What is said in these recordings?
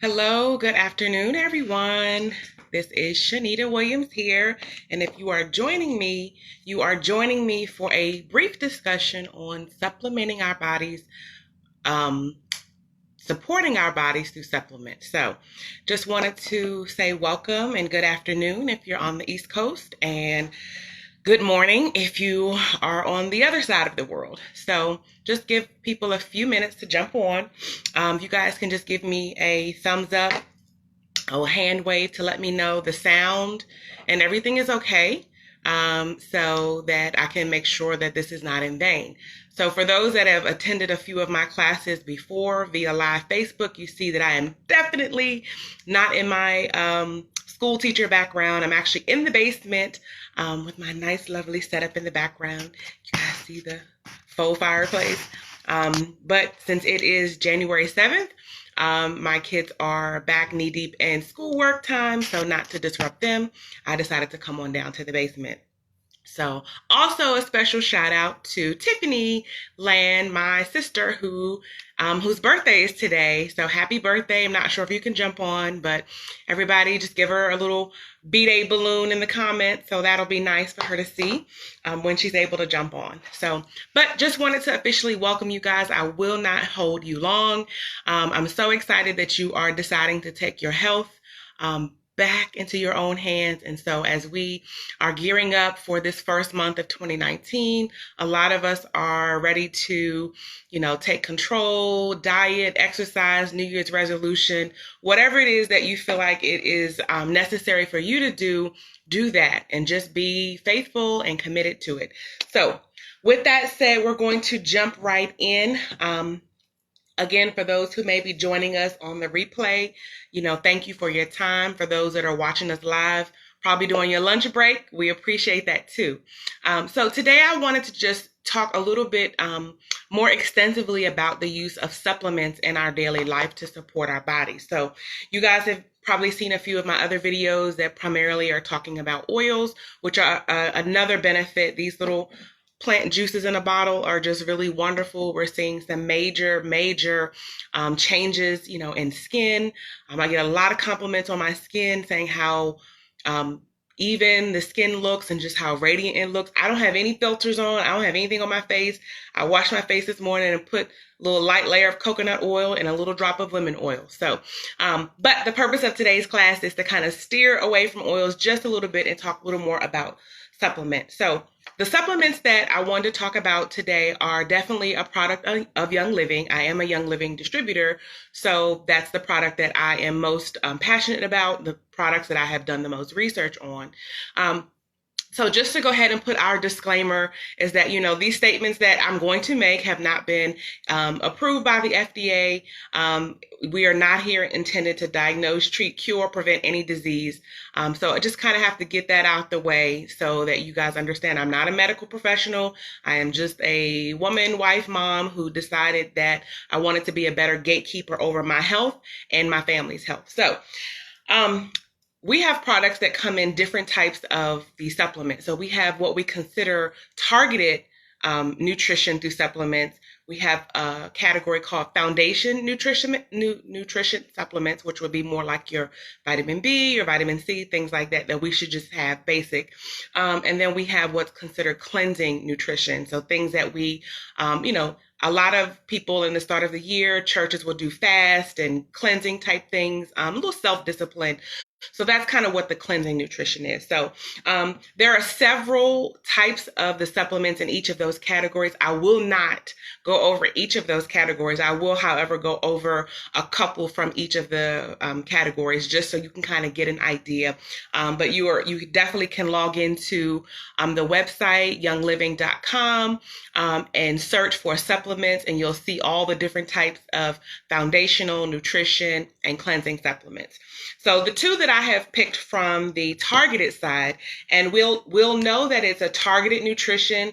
Hello, good afternoon, everyone. This is Shanita Williams here, and if you are joining me, you are joining me for a brief discussion on supplementing our bodies, um, supporting our bodies through supplements. So, just wanted to say welcome and good afternoon if you're on the East Coast, and good morning if you are on the other side of the world. So just give people a few minutes to jump on. You guys can just give me a thumbs up, a hand wave to let me know the sound and everything is okay, so that I can make sure that this is not in vain. So for those that have attended a few of my classes before via live Facebook, you see that I am definitely not in my school teacher background. I'm actually in the basement with my nice, lovely setup in the background. You guys see the faux fireplace. But since it is January 7th, my kids are back knee deep in schoolwork time, so not to disrupt them, I decided to come on down to the basement. So also a special shout out to Tiffany Land, my sister, whose birthday is today. So happy birthday. I'm not sure if you can jump on, but everybody just give her a little B-Day balloon in the comments. So that'll be nice for her to see when she's able to jump on. So, but just wanted to officially welcome you guys. I will not hold you long. I'm so excited that you are deciding to take your health back into your own hands. And so as we are gearing up for this first month of 2019, a lot of us are ready to, take control, diet, exercise, New Year's resolution, whatever it is that you feel like it is necessary for you to do that and just be faithful and committed to it. So with that said, we're going to jump right in. Again, for those who may be joining us on the replay, thank you for your time. For those that are watching us live, probably during your lunch break, we appreciate that too. So today I wanted to just talk a little bit more extensively about the use of supplements in our daily life to support our bodies. So you guys have probably seen a few of my other videos that primarily are talking about oils, which are another benefit. These little plant juices in a bottle are just really wonderful. We're seeing some major changes, in skin. I get a lot of compliments on my skin saying how even the skin looks and just how radiant it looks. I don't have any filters on. I don't have anything on my face. I washed my face this morning and put a little light layer of coconut oil and a little drop of lemon oil. So, but the purpose of today's class is to kind of steer away from oils just a little bit and talk a little more about supplements. So the supplements that I wanted to talk about today are definitely a product of Young Living. I am a Young Living distributor, so that's the product that I am most passionate about, the products that I have done the most research on. So just to go ahead and put our disclaimer is that, these statements that I'm going to make have not been approved by the FDA. We are not here intended to diagnose, treat, cure, prevent any disease. So I just kind of have to get that out the way so that you guys understand I'm not a medical professional. I am just a woman, wife, mom who decided that I wanted to be a better gatekeeper over my health and my family's health. So, we have products that come in different types of the supplements. So we have what we consider targeted nutrition through supplements. We have a category called foundation nutrition supplements, which would be more like your vitamin B, your vitamin C, things like that we should just have basic. And then we have what's considered cleansing nutrition. So things that we, a lot of people in the start of the year, churches will do fast and cleansing type things, a little self-discipline. So that's kind of what the cleansing nutrition is. So there are several types of the supplements in each of those categories. I will not go over each of those categories. I will, however, go over a couple from each of the categories just so you can kind of get an idea. But you definitely can log into the website, youngliving.com, and search for supplements, and you'll see all the different types of foundational nutrition and cleansing supplements. So the two that I have picked from the targeted side, and we'll know that it's a targeted nutrition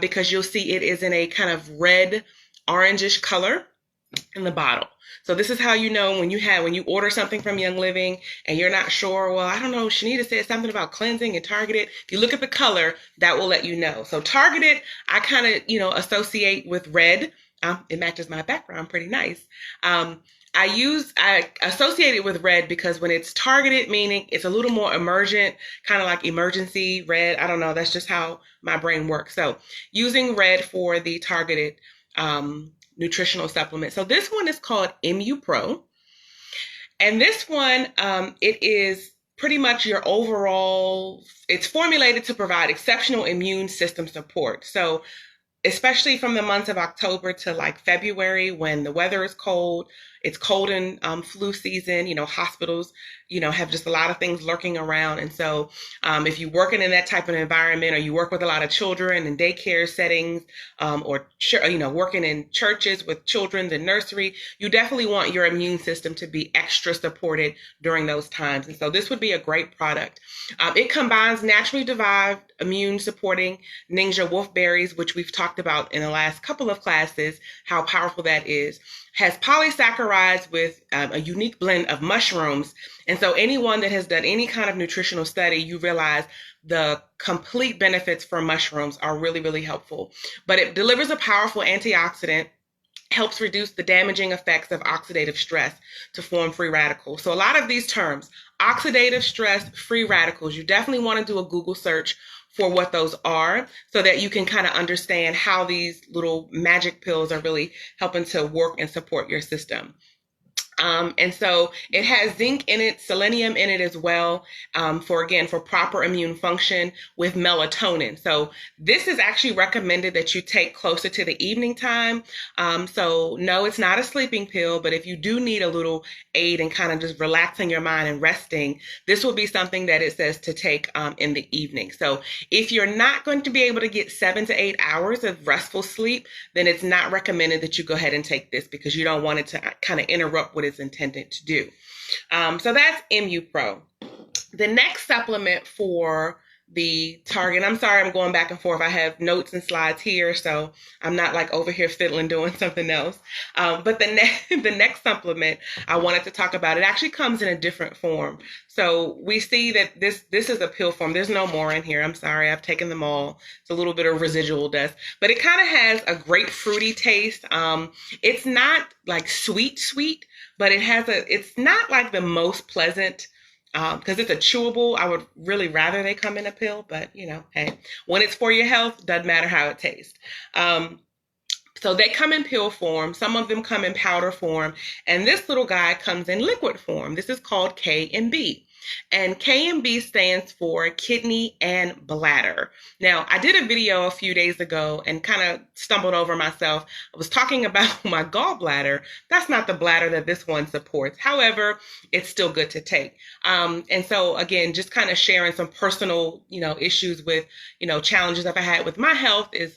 because you'll see it is in a kind of red, orangish color in the bottle. So this is how you know when you order something from Young Living and you're not sure, well, I don't know, Shanita said something about cleansing and targeted. If you look at the color, that will let you know. So targeted, I kind of, associate with red. It matches my background pretty nice. I associate it with red because when it's targeted, meaning it's a little more emergent, kind of like emergency red. I don't know. That's just how my brain works. So using red for the targeted nutritional supplement. So this one is called MU Pro. And this one, it is pretty much your overall, it's formulated to provide exceptional immune system support. So especially from the months of October to like February when the weather is cold. It's cold in flu season. Hospitals, have just a lot of things lurking around. And so if you're working in that type of environment or you work with a lot of children in daycare settings or, working in churches with children in nursery, you definitely want your immune system to be extra supported during those times. And so this would be a great product. It combines naturally derived immune supporting Ninja wolf berries, which we've talked about in the last couple of classes, how powerful that is. Has polysaccharides with a unique blend of mushrooms. And so anyone that has done any kind of nutritional study, you realize the complete benefits from mushrooms are really, really helpful. But it delivers a powerful antioxidant, helps reduce the damaging effects of oxidative stress to form free radicals. So a lot of these terms, oxidative stress, free radicals, you definitely want to do a Google search for what those are so that you can kind of understand how these little magic pills are really helping to work and support your system. And so it has zinc in it, selenium in it as well, for proper immune function with melatonin. So this is actually recommended that you take closer to the evening time. So no, it's not a sleeping pill, but if you do need a little aid in kind of just relaxing your mind and resting, this will be something that it says to take in the evening. So if you're not going to be able to get 7 to 8 hours of restful sleep, then it's not recommended that you go ahead and take this because you don't want it to kind of interrupt what it's intended to do. So that's MU Pro. The next supplement for the target, I'm sorry, I'm going back and forth. I have notes and slides here, so I'm not like over here fiddling doing something else. But the next supplement I wanted to talk about, it actually comes in a different form. So we see that this is a pill form. There's no more in here. I'm sorry, I've taken them all. It's a little bit of residual dust, but it kind of has a grapefruity taste. It's not like sweet, but it's not like the most pleasant. Because it's a chewable. I would really rather they come in a pill, but hey, when it's for your health, doesn't matter how it tastes. So they come in pill form. Some of them come in powder form, and this little guy comes in liquid form. This is called KMB. And KMB stands for kidney and bladder. Now, I did a video a few days ago and kind of stumbled over myself. I was talking about my gallbladder. That's not the bladder that this one supports. However, it's still good to take. And so, again, just kind of sharing some personal, issues with, challenges I've had with my health is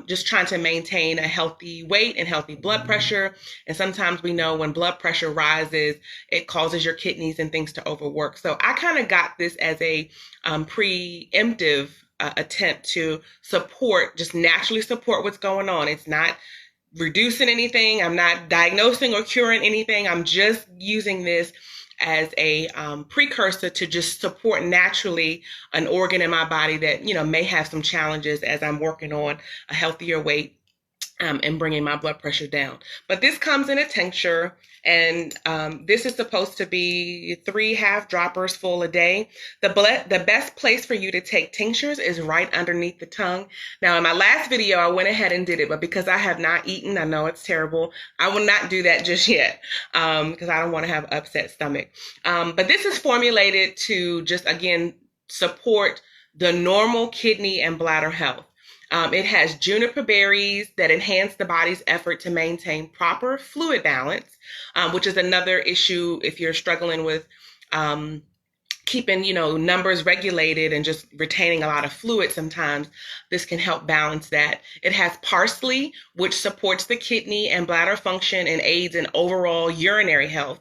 just trying to maintain a healthy weight and healthy blood pressure. And sometimes we know when blood pressure rises, it causes your kidneys and things to overwork. So I kind of got this as a preemptive attempt to just naturally support what's going on. It's not reducing anything. I'm not diagnosing or curing anything. I'm just using this as a precursor to just support naturally an organ in my body that, may have some challenges as I'm working on a healthier weight and bringing my blood pressure down. But this comes in a tincture, and this is supposed to be 3 half droppers full a day. The best place for you to take tinctures is right underneath the tongue. Now, in my last video, I went ahead and did it, but because I have not eaten, I know it's terrible. I will not do that just yet because I don't want to have an upset stomach. But this is formulated to just, again, support the normal kidney and bladder health. It has juniper berries that enhance the body's effort to maintain proper fluid balance, which is another issue if you're struggling with keeping, numbers regulated and just retaining a lot of fluid. Sometimes this can help balance that. It has parsley, which supports the kidney and bladder function and aids in overall urinary health.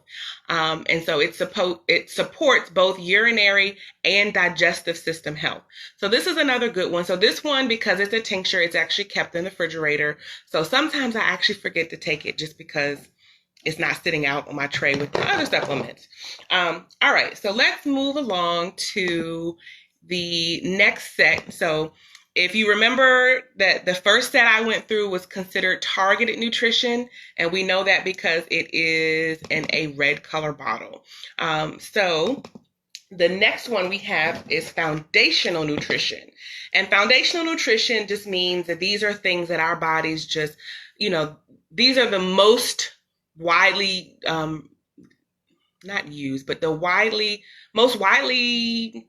And so it supports both urinary and digestive system health. So this is another good one. So this one, because it's a tincture, it's actually kept in the refrigerator. So sometimes I actually forget to take it just because it's not sitting out on my tray with the other supplements. All right, so let's move along to the next set. So If you remember that the first set I went through was considered targeted nutrition, and we know that because it is in a red color bottle. So the next one we have is foundational nutrition. And foundational nutrition just means that these are things that our bodies just, these are the most widely, not used, but the most widely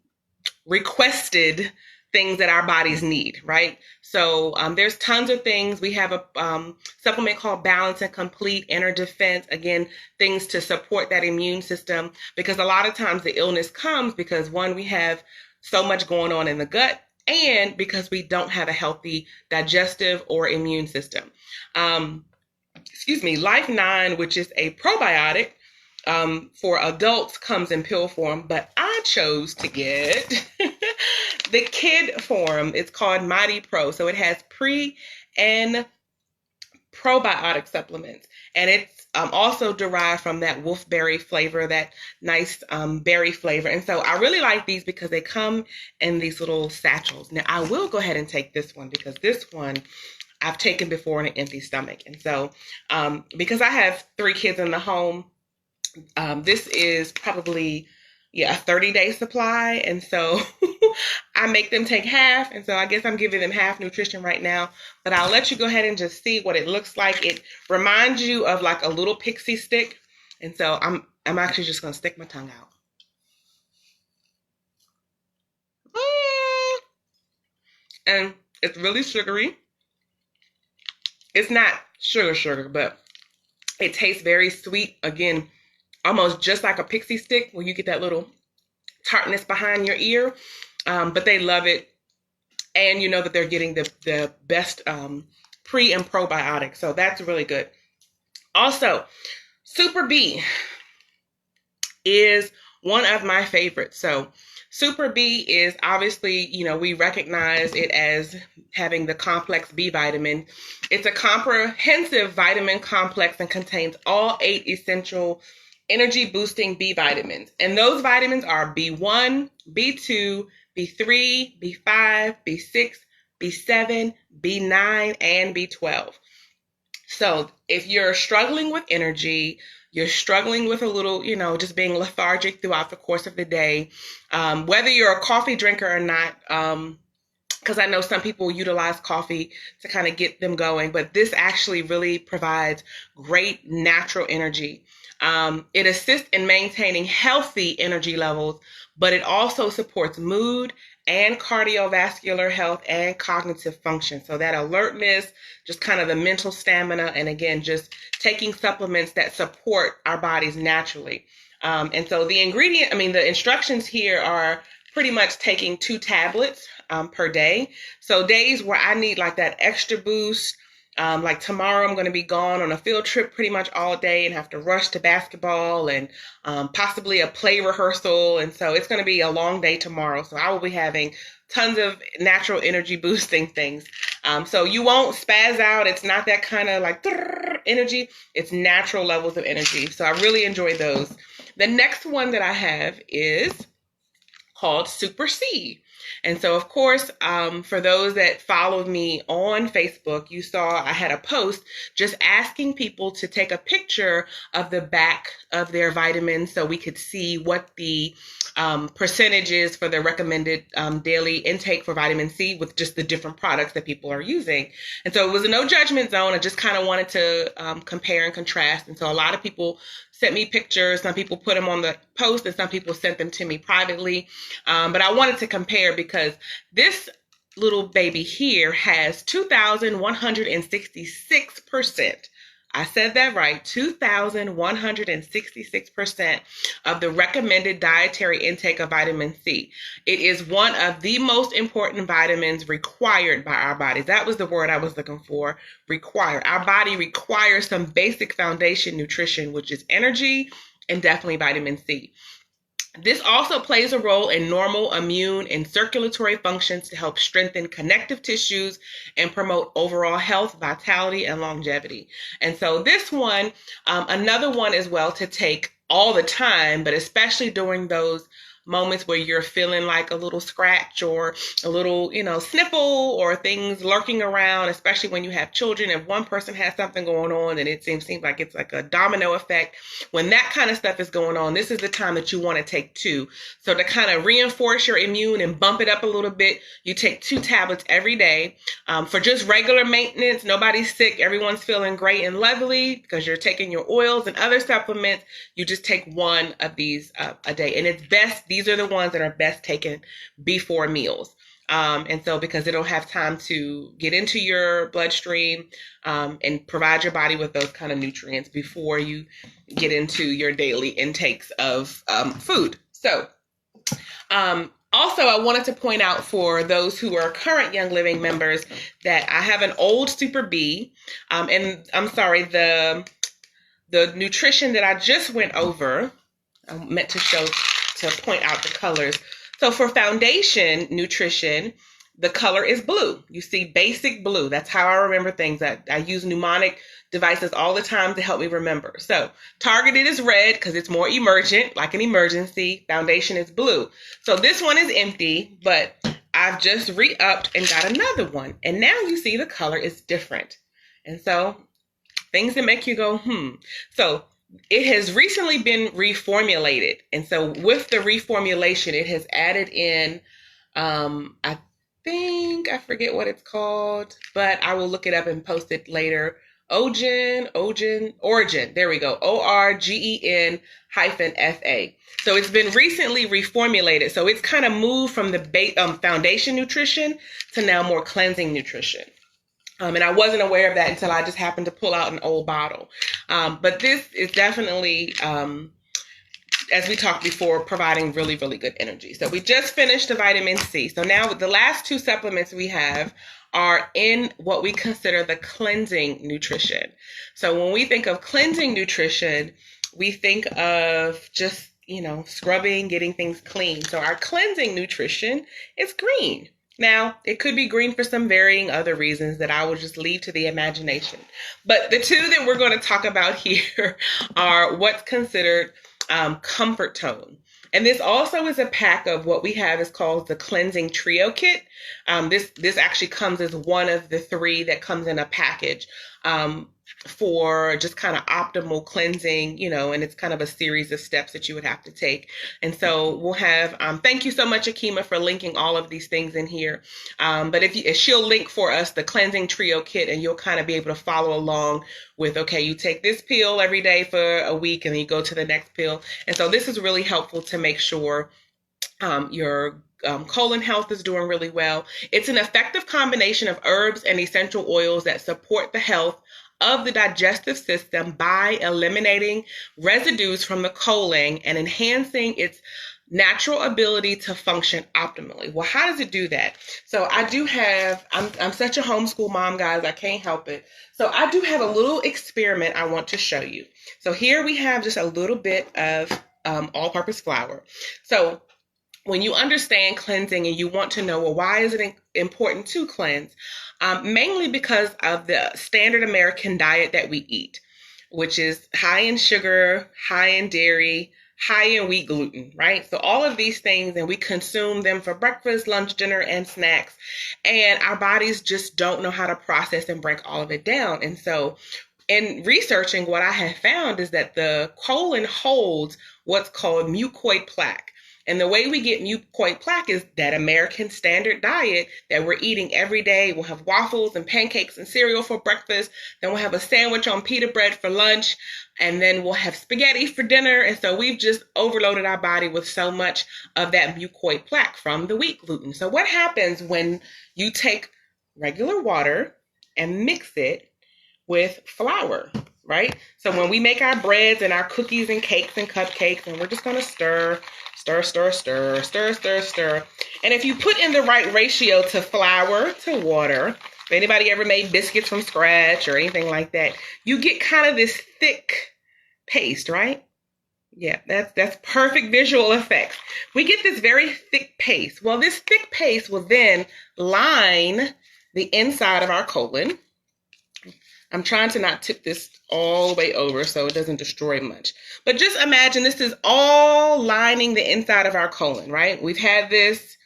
requested things that our bodies need, right? So there's tons of things. We have a supplement called Balance and Complete Inner Defense. Again, things to support that immune system, because a lot of times the illness comes because, one, we have so much going on in the gut, and because we don't have a healthy digestive or immune system. Life 9, which is a probiotic, for adults, comes in pill form, but I chose to get the kid form. It's called Mighty Pro. So it has pre and probiotic supplements, and it's also derived from that wolfberry flavor, that nice berry flavor. And so I really like these because they come in these little satchels. Now I will go ahead and take this one, because this one I've taken before on an empty stomach. And so because I have 3 kids in the home, this is probably a 30-day supply, and so I make them take half, and so I guess I'm giving them half nutrition right now, but I'll let you go ahead and just see what it looks like. It reminds you of like a little pixie stick, and so I'm actually just going to stick my tongue out. And it's really sugary. It's not sugar, but it tastes very sweet. Again, almost just like a pixie stick, where you get that little tartness behind your ear. But they love it. And you know that they're getting the best pre and probiotics. So that's really good. Also, Super B is one of my favorites. So Super B is obviously, we recognize it as having the complex B vitamin. It's a comprehensive vitamin complex and contains all 8 essential energy boosting B vitamins. And those vitamins are B1, B2, B3, B5, B6, B7, B9, and B12. So if you're struggling with energy, you're struggling with a little, just being lethargic throughout the course of the day, whether you're a coffee drinker or not, because I know some people utilize coffee to kind of get them going, but this actually really provides great natural energy. It assists in maintaining healthy energy levels, but it also supports mood and cardiovascular health and cognitive function. So that alertness, just kind of the mental stamina, and again, just taking supplements that support our bodies naturally. And so the instructions here are pretty much taking 2 tablets per day. So days where I need like that extra boost, like tomorrow I'm going to be gone on a field trip pretty much all day and have to rush to basketball and possibly a play rehearsal. And so it's going to be a long day tomorrow. So I will be having tons of natural energy boosting things. So you won't spaz out. It's not that kind of like energy. It's natural levels of energy. So I really enjoy those. The next one that I have is called Super C. And so, of course, for those that followed me on Facebook, you saw I had a post just asking people to take a picture of the back of their vitamins so we could see what the percentage is for the recommended daily intake for vitamin C with just the different products that people are using. And so it was a no judgment zone. I just kind of wanted to compare and contrast. And so a lot of people sent me pictures. Some people put them on the post and some people sent them to me privately. But I wanted to compare because this little baby here has 2,166%. I said that right, 2,166% of the recommended dietary intake of vitamin C. It is one of the most important vitamins required by our bodies. That was the word I was looking for, required. Our body requires some basic foundation nutrition, which is energy and definitely vitamin C. This also plays a role in normal immune and circulatory functions to help strengthen connective tissues and promote overall health, vitality, and longevity. And so this one, another one as well to take all the time, but especially during those moments where you're feeling like a little scratch or a little, sniffle or things lurking around, especially when you have children. If one person has something going on, then it seems like it's like a domino effect. When that kind of stuff is going on, this is the time that you want to take 2. So to kind of reinforce your immune and bump it up a little bit, you take 2 tablets every day for just regular maintenance. Nobody's sick. Everyone's feeling great and lovely because you're taking your oils and other supplements. You just take 1 of these a day. And it's best, these are the ones that are best taken before meals. And so because it'll have time to get into your bloodstream and provide your body with those kind of nutrients before you get into your daily intakes of food. So also, I wanted to point out for those who are current Young Living members that I have an old Super B. And I'm sorry, the nutrition that I just went over, I meant to point out the colors. So for foundation nutrition, the color is blue. You see basic blue. That's how I remember things. I use mnemonic devices all the time to help me remember. So targeted is red because it's more emergent, like an emergency. Foundation is blue. So this one is empty, but I've just re-upped and got another one. And now you see the color is different. And so things that make you go, So it has recently been reformulated. And so with the reformulation, it has added in, I forget what it's called, but I will look it up and post it later. Origin. There we go. ORGEN-FA. So it's been recently reformulated. So it's kind of moved from the foundation nutrition to now more cleansing nutrition. And I wasn't aware of that until I just happened to pull out an old bottle. But this is definitely, as we talked before, providing really, really good energy. So we just finished the vitamin C. So now the last 2 supplements we have are in what we consider the cleansing nutrition. So when we think of cleansing nutrition, we think of just, scrubbing, getting things clean. So our cleansing nutrition is green. Now, it could be green for some varying other reasons that I will just leave to the imagination. But the 2 that we're going to talk about here are what's considered Comfortone. And this also is a pack of what we have is called the Cleansing Trio Kit. This actually comes as one of the 3 that comes in a package for just kind of optimal cleansing, and it's kind of a series of steps that you would have to take. And so we'll have, thank you so much, Akima, for linking all of these things in here. But if she'll link for us the Cleansing Trio Kit, and you'll kind of be able to follow along with, okay, you take this pill every day for a week and then you go to the next pill. And so this is really helpful to make sure your colon health is doing really well. It's an effective combination of herbs and essential oils that support the health of the digestive system by eliminating residues from the colon and enhancing its natural ability to function optimally. Well, how does it do that? So I do have, I'm such a homeschool mom, guys, I can't help it. So I do have a little experiment I want to show you. So here we have just a little bit of all-purpose flour. So when you understand cleansing and you want to know, well, why is it important to cleanse? Mainly because of the standard American diet that we eat, which is high in sugar, high in dairy, high in wheat gluten, right? So all of these things, and we consume them for breakfast, lunch, dinner, and snacks. And our bodies just don't know how to process and break all of it down. And so in researching, what I have found is that the colon holds what's called mucoid plaque. And the way we get mucoid plaque is that American standard diet that we're eating every day. We'll have waffles and pancakes and cereal for breakfast. Then we'll have a sandwich on pita bread for lunch. And then we'll have spaghetti for dinner. And so we've just overloaded our body with so much of that mucoid plaque from the wheat gluten. So what happens when you take regular water and mix it with flour, right? So when we make our breads and our cookies and cakes and cupcakes, and we're just going to stir. And if you put in the right ratio to flour to water, if anybody ever made biscuits from scratch or anything like that, you get kind of this thick paste, right? Yeah, that's perfect visual effects. We get this very thick paste. Well, this thick paste will then line the inside of our colon. I'm trying to not tip this all the way over so it doesn't destroy much. But just imagine this is all lining the inside of our colon, right? We've had this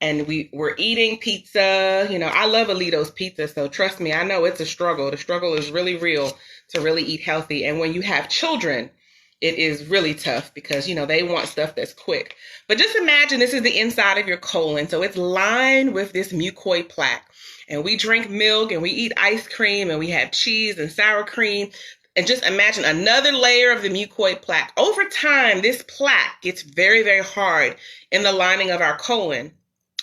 and we're eating pizza. You know, I love Alito's pizza, so trust me, I know it's a struggle. The struggle is really real to really eat healthy. And when you have children, it is really tough because, you know, they want stuff that's quick. But just imagine this is the inside of your colon. So it's lined with this mucoid plaque. And we drink milk and we eat ice cream and we have cheese and sour cream. And just imagine another layer of the mucoid plaque. Over time, this plaque gets very, very hard in the lining of our colon.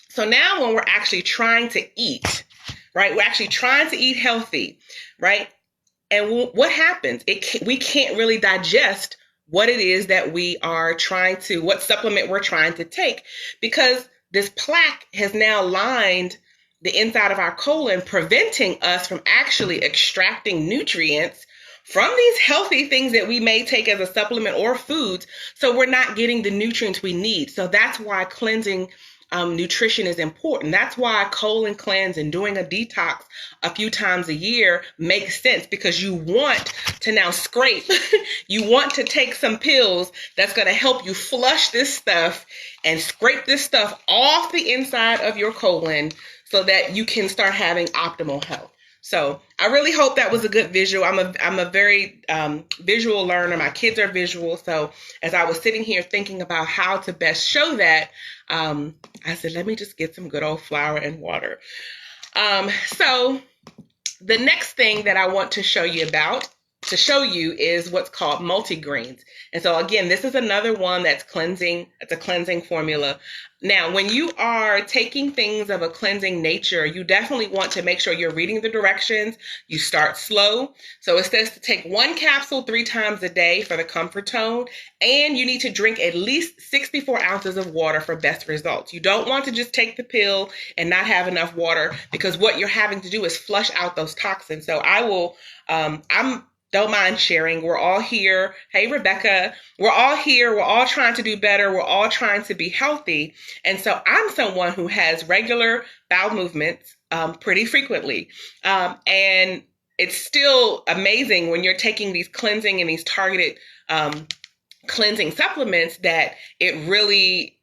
So now when we're actually trying to eat, right, we're actually trying to eat healthy, right? And what happens? We can't really digest what it is that we are trying to, what supplement we're trying to take, because this plaque has now lined the inside of our colon, preventing us from actually extracting nutrients from these healthy things that we may take as a supplement or foods. So we're not getting the nutrients we need. So that's why cleansing nutrition is important. That's why colon cleanse and doing a detox a few times a year makes sense, because you want to now scrape, you want to take some pills that's going to help you flush this stuff and scrape this stuff off the inside of your colon so that you can start having optimal health. So I really hope that was a good visual. I'm a very visual learner. My kids are visual. So as I was sitting here thinking about how to best show that, I said, let me just get some good old flour and water. So the next thing that I want to show you is what's called multigreens. And so again, this is another one that's cleansing. It's a cleansing formula. Now, when you are taking things of a cleansing nature, you definitely want to make sure you're reading the directions. You start slow. So it says to take 1 capsule 3 times a day for the Comfortone, and you need to drink at least 64 ounces of water for best results. You don't want to just take the pill and not have enough water, because what you're having to do is flush out those toxins. So don't mind sharing. We're all here. Hey, Rebecca. We're all here. We're all trying to do better. We're all trying to be healthy. And so I'm someone who has regular bowel movements pretty frequently. And it's still amazing when you're taking these cleansing and these targeted cleansing supplements that it really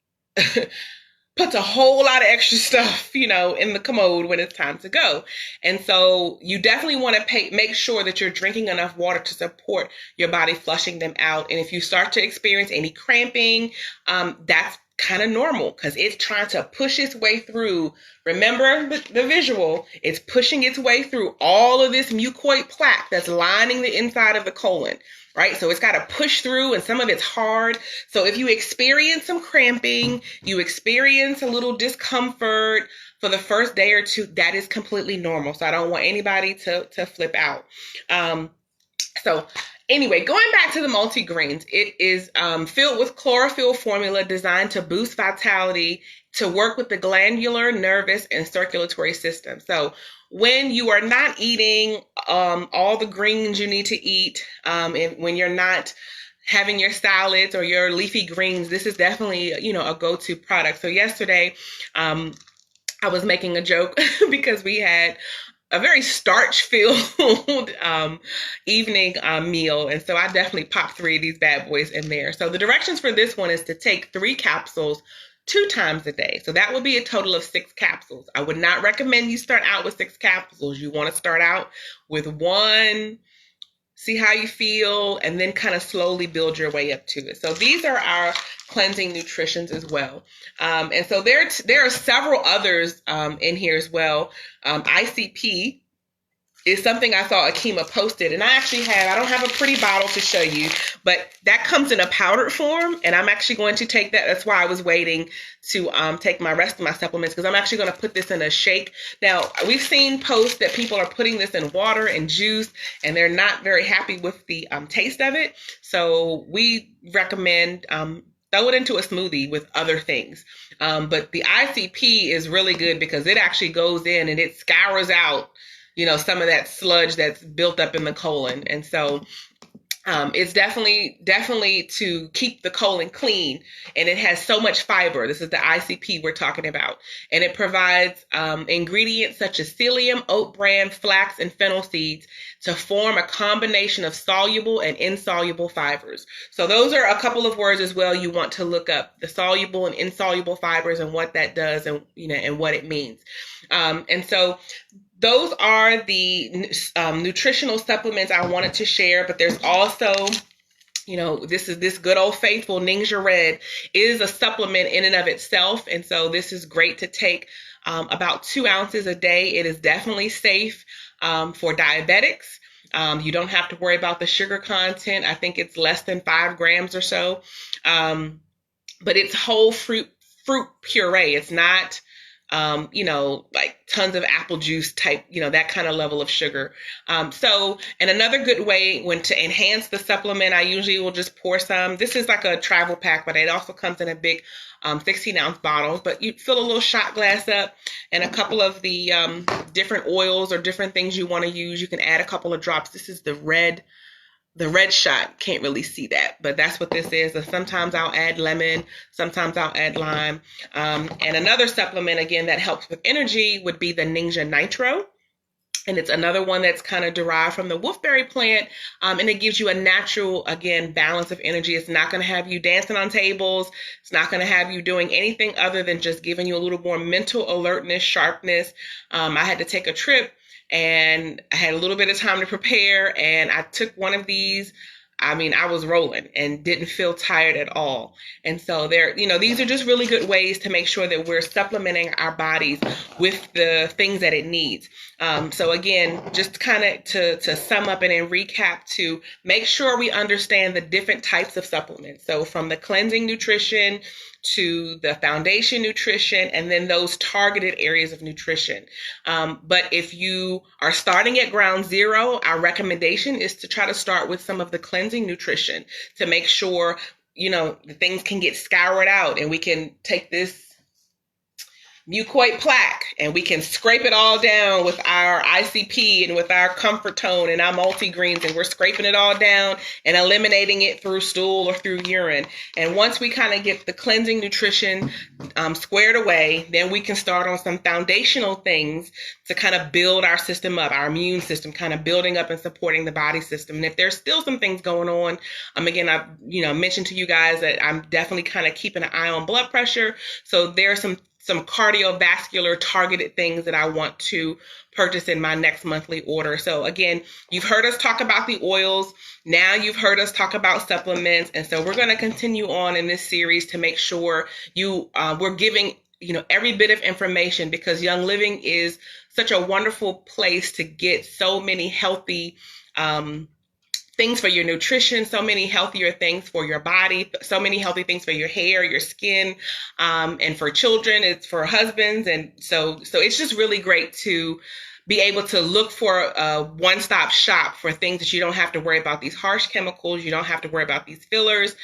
puts a whole lot of extra stuff, you know, in the commode when it's time to go. And so you definitely want to make sure that you're drinking enough water to support your body flushing them out. And if you start to experience any cramping, that's kind of normal, because it's trying to push its way through. Remember the visual, it's pushing its way through all of this mucoid plaque that's lining the inside of the colon. Right? So it's got to push through, and some of it's hard. So if you experience some cramping, you experience a little discomfort for the first day or two, that is completely normal. So I don't want anybody to flip out. So anyway, going back to the multigreens, it is filled with chlorophyll formula designed to boost vitality, to work with the glandular, nervous, and circulatory system. So when you are not eating all the greens you need to eat, and when you're not having your salads or your leafy greens, this is definitely, you know, a go-to product. So yesterday, I was making a joke because we had a very starch-filled evening meal. And so I definitely popped 3 of these bad boys in there. So the directions for this one is to take 3 capsules 2 times a day. So that would be a total of 6 capsules. I would not recommend you start out with 6 capsules. You want to start out with 1, see how you feel, and then kind of slowly build your way up to it. So these are our cleansing nutritions as well. And so there are several others in here as well. ICP is something I saw Akima posted, and I don't have a pretty bottle to show you, but that comes in a powdered form, and I'm actually going to take that. That's why I was waiting to take my rest of my supplements, because I'm actually going to put this in a shake. Now, we've seen posts that people are putting this in water and juice, and they're not very happy with the taste of it. So we recommend throw it into a smoothie with other things. But the ICP is really good because it actually goes in and it scours out, you know, some of that sludge that's built up in the colon. And so It's definitely to keep the colon clean, and it has so much fiber. This is the ICP we're talking about, and it provides ingredients such as psyllium, oat bran, flax, and fennel seeds to form a combination of soluble and insoluble fibers. So those are a couple of words as well you want to look up: the soluble and insoluble fibers and what that does, and and what it means. And so those are the nutritional supplements I wanted to share, but there's also, this good old faithful Ninja Red is a supplement in and of itself. And so this is great to take about 2 ounces a day. It is definitely safe for diabetics. You don't have to worry about the sugar content. I think it's less than 5 grams or so. But it's whole fruit puree. It's not like tons of apple juice type, that kind of level of sugar. And another good way to enhance the supplement, I usually will just pour some. This is like a travel pack, but it also comes in a big 16-ounce bottle. But you fill a little shot glass up and a couple of the different oils or different things you want to use. You can add a couple of drops. This is the red shot. Can't really see that, but that's what this is. Sometimes I'll add lemon, sometimes I'll add lime. And another supplement, again, that helps with energy would be the Ninja Nitro. And it's another one that's kind of derived from the wolfberry plant. And it gives you a natural, again, balance of energy. It's not going to have you dancing on tables. It's not going to have you doing anything other than just giving you a little more mental alertness, sharpness. I had to take a trip and I had a little bit of time to prepare, and I took one of these. I was rolling and didn't feel tired at all. And so these are just really good ways to make sure that we're supplementing our bodies with the things that it needs. So again, just kind of to sum up and then recap, to make sure we understand the different types of supplements. So from the cleansing nutrition to the foundation nutrition, and then those targeted areas of nutrition. But if you are starting at ground zero, our recommendation is to try to start with some of the cleansing nutrition to make sure, the things can get scoured out, and we can take this mucoid plaque and we can scrape it all down with our ICP and with our Comfortone and our multigreens, and we're scraping it all down and eliminating it through stool or through urine. And once we kind of get the cleansing nutrition squared away, then we can start on some foundational things to kind of build our system up, our immune system, kind of building up and supporting the body system. And if there's still some things going on, again, I've mentioned to you guys that I'm definitely kind of keeping an eye on blood pressure. So there's some cardiovascular targeted things that I want to purchase in my next monthly order. So again, you've heard us talk about the oils. Now you've heard us talk about supplements. And so we're going to continue on in this series to make sure we're giving, every bit of information, because Young Living is such a wonderful place to get so many healthy things for your nutrition, so many healthier things for your body, so many healthy things for your hair, your skin, and for children, it's for husbands. And so it's just really great to be able to look for a one-stop shop for things that you don't have to worry about these harsh chemicals. You don't have to worry about these fillers.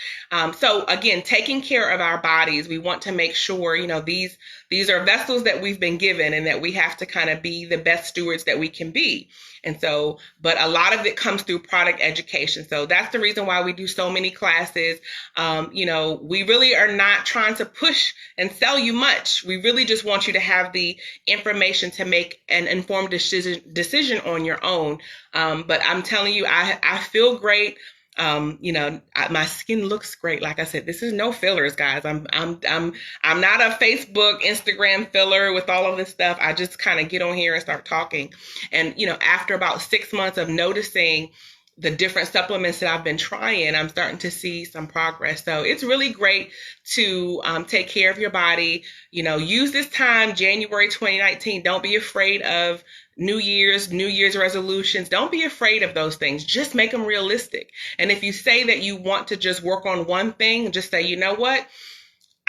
So again, taking care of our bodies, we want to make sure, these are vessels that we've been given, and that we have to kind of be the best stewards that we can be. And so, but a lot of it comes through product education. So that's the reason why we do so many classes. We really are not trying to push and sell you much. We really just want you to have the information to make an informed decision on your own. But I'm telling you, I feel great. My skin looks great. Like I said, this is no fillers, guys. I'm not a Facebook, Instagram filler with all of this stuff. I just kind of get on here and start talking. And, after about 6 months of noticing the different supplements that I've been trying, I'm starting to see some progress. So it's really great to take care of your body. Use this time, January 2019. Don't be afraid of New Year's resolutions. Don't be afraid of those things. Just make them realistic. And if you say that you want to just work on one thing, just say, you know what?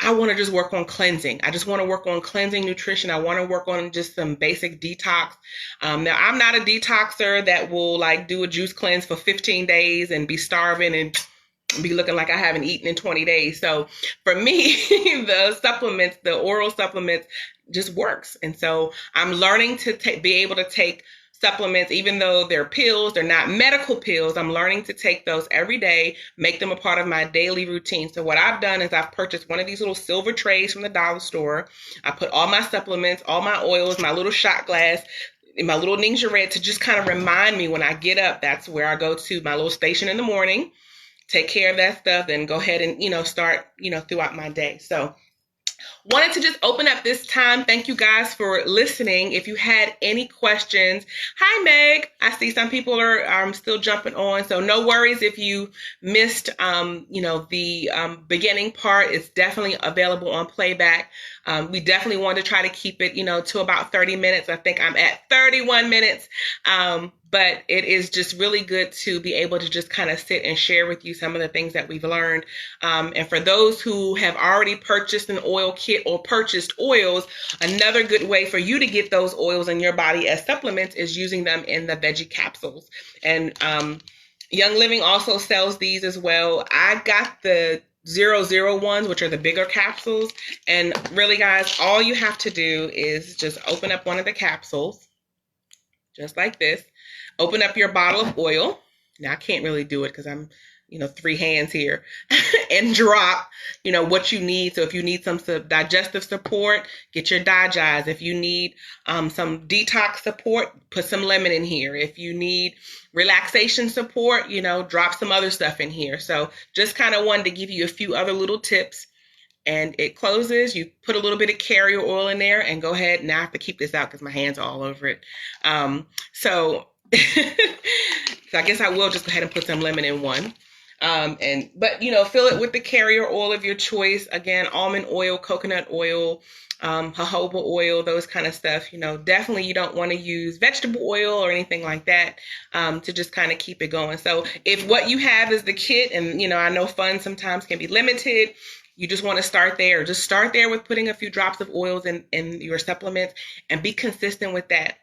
I want to just work on cleansing. I just want to work on cleansing nutrition. I want to work on just some basic detox. Now, I'm not a detoxer that will do a juice cleanse for 15 days and be starving and be looking like I haven't eaten in 20 days. So for me, the oral supplements just works. And so I'm learning to be able to take supplements, even though they're pills, they're not medical pills. I'm learning to take those every day, make them a part of my daily routine. So what I've done is I've purchased one of these little silver trays from the dollar store. I put all my supplements, all my oils, my little shot glass, my little Ninja Red to just kind of remind me when I get up. That's where I go to my little station in the morning, take care of that stuff, then go ahead and, start, throughout my day. So wanted to just open up this time. Thank you guys for listening. If you had any questions, hi Meg. I see some people are still jumping on, so no worries if you missed, the beginning part. It's definitely available on playback. We definitely want to try to keep it, to about 30 minutes. I think I'm at 31 minutes. But it is just really good to be able to just kind of sit and share with you some of the things that we've learned. And for those who have already purchased an oil kit or purchased oils, another good way for you to get those oils in your body as supplements is using them in the veggie capsules. And Young Living also sells these as well. I got the 00 ones, which are the bigger capsules. And really, guys, all you have to do is just open up one of the capsules, just like this. Open up your bottle of oil. Now, I can't really do it because I'm, three hands here. And drop, what you need. So if you need some digestive support, get your Digest. If you need some detox support, put some lemon in here. If you need relaxation support, drop some other stuff in here. So just kind of wanted to give you a few other little tips. And it closes. You put a little bit of carrier oil in there and go ahead. Now I have to keep this out because my hands are all over it. So I guess I will just go ahead and put some lemon in one. But fill it with the carrier oil of your choice. Again, almond oil, coconut oil, jojoba oil, those kind of stuff. Definitely you don't want to use vegetable oil or anything like that, to just kind of keep it going. So if what you have is the kit, and I know funds sometimes can be limited, you just want to start there. Just start there with putting a few drops of oils in your supplements and be consistent with that.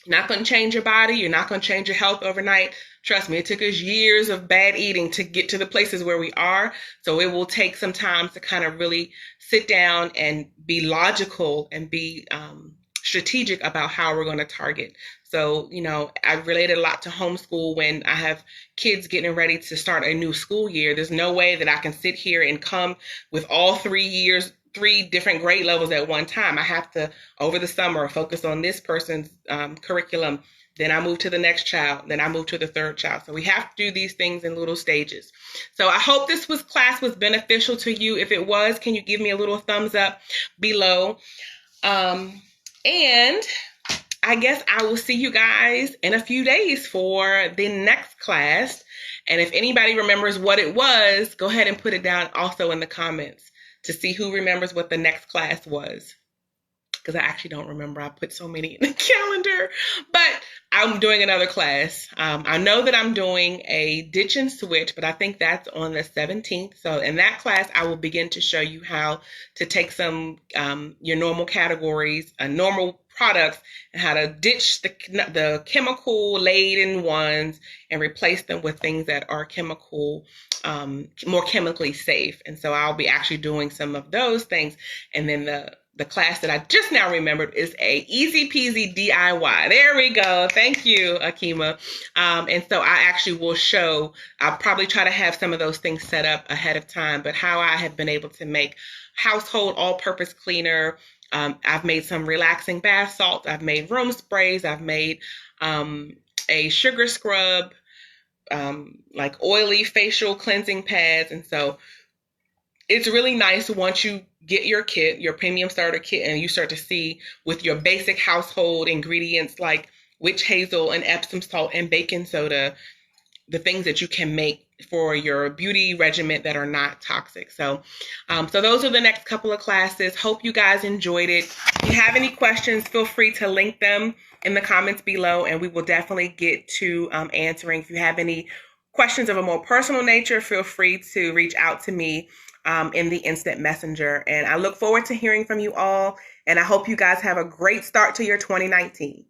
You're not going to change your body. You're not going to change your health overnight. Trust me, it took us years of bad eating to get to the places where we are. So it will take some time to kind of really sit down and be logical and be strategic about how we're going to target. So, I related a lot to homeschool when I have kids getting ready to start a new school year. There's no way that I can sit here and come with all 3 different grade levels at one time. I have to, over the summer, focus on this person's curriculum. Then I move to the next child. Then I move to the third child. So we have to do these things in little stages. So I hope this class was beneficial to you. If it was, can you give me a little thumbs up below? And I guess I will see you guys in a few days for the next class. And if anybody remembers what it was, go ahead and put it down also in the comments to see who remembers what the next class was. Because I actually don't remember. I put so many in the calendar. But I'm doing another class. I know that I'm doing a ditch and switch, but I think that's on the 17th. So in that class, I will begin to show you how to take some your normal categories, normal products, and how to ditch the chemical laden ones and replace them with things that are more chemically safe. And so I'll be actually doing some of those things. And then the class that I just now remembered is a easy peasy DIY. There we go. Thank you, Akima. And so I actually will show, I'll probably try to have some of those things set up ahead of time, but how I have been able to make household all-purpose cleaner. I've made some relaxing bath salts. I've made room sprays. I've made a sugar scrub, like oily facial cleansing pads. And so it's really nice once you get your kit, your premium starter kit, and you start to see with your basic household ingredients like witch hazel and Epsom salt and baking soda, the things that you can make for your beauty regimen that are not toxic. So those are the next couple of classes. Hope you guys enjoyed it. If you have any questions, feel free to link them in the comments below, and we will definitely get to answering. If you have any questions of a more personal nature, feel free to reach out to me in the instant messenger. And I look forward to hearing from you all. And I hope you guys have a great start to your 2019.